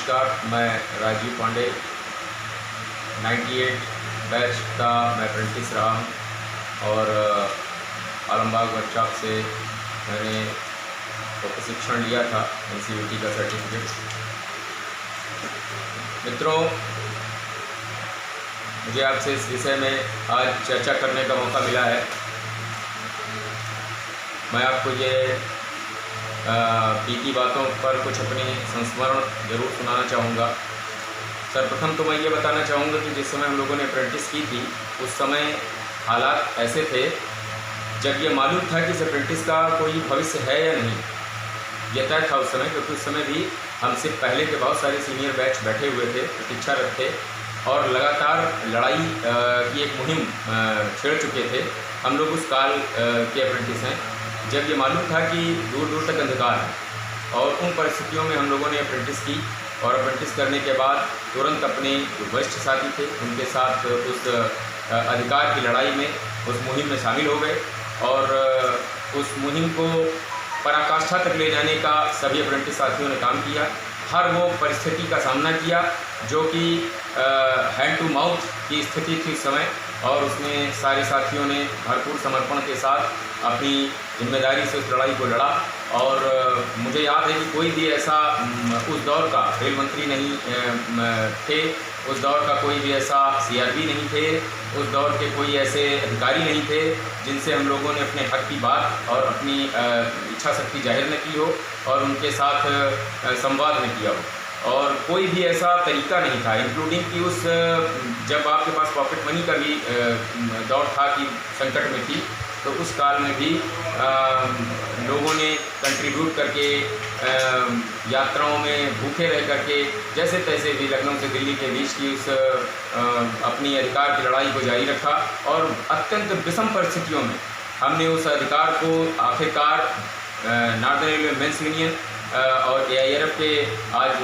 नमस्कार, मैं राजीव पांडे 98 बैच का मैं अप्रेंटिस रहा हूँ और आलमबाग वर्कशॉप से मैंने प्रशिक्षण लिया था NCVT का सर्टिफिकेट। मित्रों, मुझे आपसे इस विषय में आज चर्चा करने का मौका मिला है। मैं आपको ये बीती बातों पर कुछ अपने संस्मरण ज़रूर सुनाना चाहूँगा। सर्वप्रथम तो मैं ये बताना चाहूँगा कि जिस समय हम लोगों ने अप्रेंटिस की थी उस समय हालात ऐसे थे जब ये मालूम था कि इस अप्रेंटिस का कोई भविष्य है या नहीं, ये तय था उस समय, क्योंकि उस समय भी हमसे पहले के बहुत सारे सीनियर बैच बैठे हुए थे, प्रतीक्षारत थे और लगातार लड़ाई की एक मुहिम छेड़ चुके थे। हम लोग उस काल के अप्रेंटिस हैं जब ये मालूम था कि दूर दूर तक अंधकार है और उन परिस्थितियों में हम लोगों ने अप्रेंटिस की और अप्रेंटिस करने के बाद तुरंत अपने वरिष्ठ साथी थे उनके साथ उस अधिकार की लड़ाई में, उस मुहिम में शामिल हो गए और उस मुहिम को पराकाष्ठा तक ले जाने का सभी अप्रेंटिस साथियों ने काम किया। हर वो परिस्थिति का सामना किया जो कि हैंड टू माउथ की स्थिति थी उस समय, और उसमें सारे साथियों ने भरपूर समर्पण के साथ अपनी जिम्मेदारी से उस लड़ाई को लड़ा। और मुझे याद है कि कोई भी ऐसा उस दौर का रेल मंत्री नहीं थे, उस दौर का कोई भी ऐसा CRP नहीं थे, उस दौर के कोई ऐसे अधिकारी नहीं थे जिनसे हम लोगों ने अपने हक की बात और अपनी इच्छा शक्ति जाहिर न की हो और उनके साथ संवाद न किया हो। और कोई भी ऐसा तरीका नहीं था, इंक्लूडिंग कि उस जब आपके पास पॉकेट मनी का भी दौर था कि संकट में थी, तो उस काल में भी लोगों ने कंट्रीब्यूट करके यात्राओं में भूखे रह करके जैसे तैसे भी लखनऊ से दिल्ली के बीच की उस अपनी अधिकार की लड़ाई को जारी रखा और अत्यंत विषम परिस्थितियों में हमने उस अधिकार को आखिरकार नॉर्दर्न रेलवे मेंस यूनियन और AIRF के आज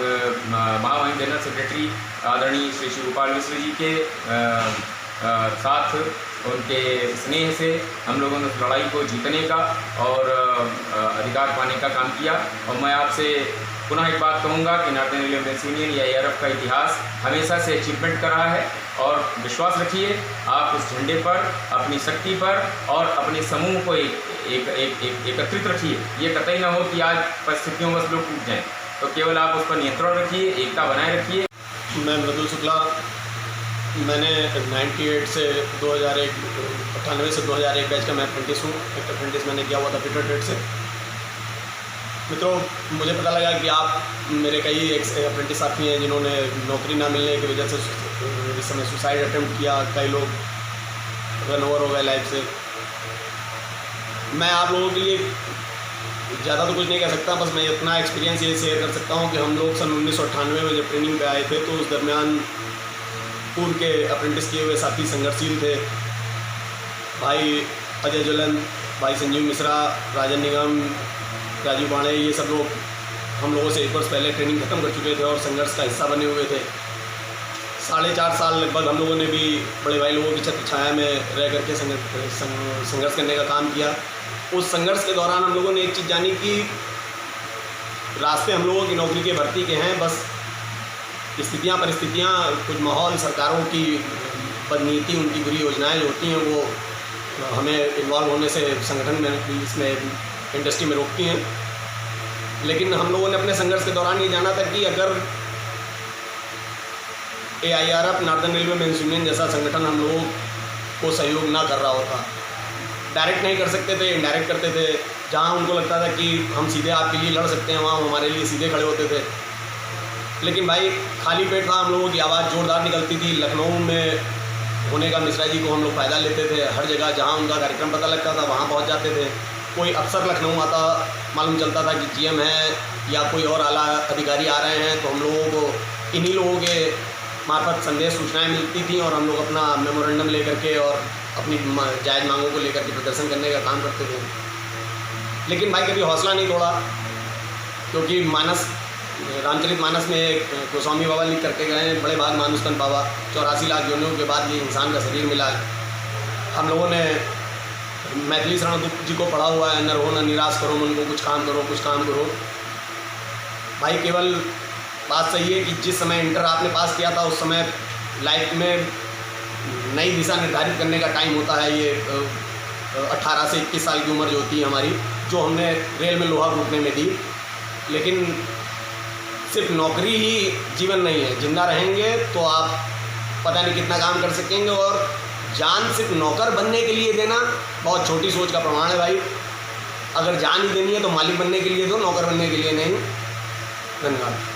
महामहिम जनरल सेक्रेटरी आदरणीय श्री शिवपाल मिश्र जी के साथ उनके स्नेह से हम लोगों ने उस लड़ाई को जीतने का और अधिकार पाने का काम किया। और मैं आपसे पुनः एक बात कहूँगा कि नॉर्दर्न रेलवे मेंस यूनियन या AIRF का इतिहास हमेशा से अचीवमेंट कर रहा है और विश्वास रखिए आप उस झंडे पर, अपनी शक्ति पर और अपने समूह को एकत्रित रखिए। ये कतई ना हो कि आज परिस्थितियों में लोग टूट जाएँ, तो केवल आप उस पर नियंत्रण रखिए, एकता बनाए रखिए। मैं मृदुल शुक्ला, मैंने 98 से 2001 98 से 2001 बैच का मैं अप्रेंटिस हूँ। एक अप्रेंटिस मैंने किया हुआ था पीटर ट्रेड से। मित्रों, मुझे पता लगा कि आप मेरे कई अप्रेंटिस साथी हैं जिन्होंने नौकरी ना मिलने की वजह से इस समय सुसाइड अटेम्प्ट किया। कई लोग रन ओवर हो गए लाइफ से। मैं आप लोगों के लिए ज़्यादा तो कुछ नहीं कह सकता, बस मैं इतना एक्सपीरियंस ये शेयर कर सकता हूँ कि हम लोग सन 1998 में जब ट्रेनिंग पे आए थे तो उस दरमियान पूर्व के अप्रेंटिस किए हुए साथी संघर्षशील थे। भाई अजय ज्वलन, भाई संजीव मिश्रा, राजन निगम, राजीव पांडे, ये सब लोग हम लोगों से 1 वर्ष पहले ट्रेनिंग ख़त्म कर चुके थे और संघर्ष का हिस्सा बने हुए थे। 4.5 साल लगभग हम लोगों ने भी बड़े भाई लोगों की छत्र छाया में रह करके संघर्ष करने का काम किया। उस संघर्ष के दौरान हम लोगों ने एक चीज़ जानी कि रास्ते हम लोगों की नौकरी के भर्ती के हैं, बस स्थितियाँ परिस्थितियाँ, कुछ माहौल, सरकारों की बदनीति, उनकी बुरी योजनाएं जो होती हैं वो हमें इन्वॉल्व होने से संगठन में, इसमें इंडस्ट्री में रोकती हैं। लेकिन हम लोगों ने अपने संघर्ष के दौरान ये जाना था कि अगर AIRF, northern railway men's union जैसा संगठन हम लोगों को सहयोग ना कर रहा होता, डायरेक्ट नहीं कर सकते थे, इनडायरेक्ट करते थे। जहाँ उनको लगता था कि हम सीधे आपके लिए लड़ सकते हैं वहाँ हमारे लिए सीधे खड़े होते थे। लेकिन भाई खाली पेट था, हम लोगों की आवाज़ जोरदार निकलती थी। लखनऊ में होने का मिश्रा जी को हम लोग फ़ायदा लेते थे। हर जगह जहाँ उनका कार्यक्रम पता लगता था वहाँ पहुँच जाते थे। कोई अफसर लखनऊ आता, मालूम चलता था कि GM है या कोई और आला अधिकारी आ रहे हैं, तो हम लोगों को इन्हीं लोगों के मार्फत संदेश सूचनाएं मिलती थी और हम लोग अपना मेमोरेंडम लेकर के और अपनी जायज़ मांगों को लेकर के प्रदर्शन करने का काम करते थे। लेकिन भाई कभी हौसला नहीं तोड़ा, क्योंकि रामचरित मानस में एक गोस्वामी बाबा लिख करके गए हैं, बड़े भाग मानुष तन पावा, 84 लाख योनियों के बाद ये इंसान का शरीर मिला है। हम लोगों ने मैथिली शरण जी को पढ़ा हुआ है, न रहो न निराश करो मन को, कुछ काम करो कुछ काम करो। भाई केवल बात सही है कि जिस समय इंटर आपने पास किया था उस समय लाइफ में नई दिशा निर्धारित करने का टाइम होता है। ये 18 से 21 साल की उम्र जो होती है हमारी, जो हमने रेल में लोहा घुटने में दी। लेकिन सिर्फ नौकरी ही जीवन नहीं है। जिंदा रहेंगे तो आप पता नहीं कितना काम कर सकेंगे, और जान सिर्फ नौकर बनने के लिए देना बहुत छोटी सोच का प्रमाण है भाई। अगर जान ही देनी है तो मालिक बनने के लिए दो, नौकर बनने के लिए नहीं। धन्यवाद।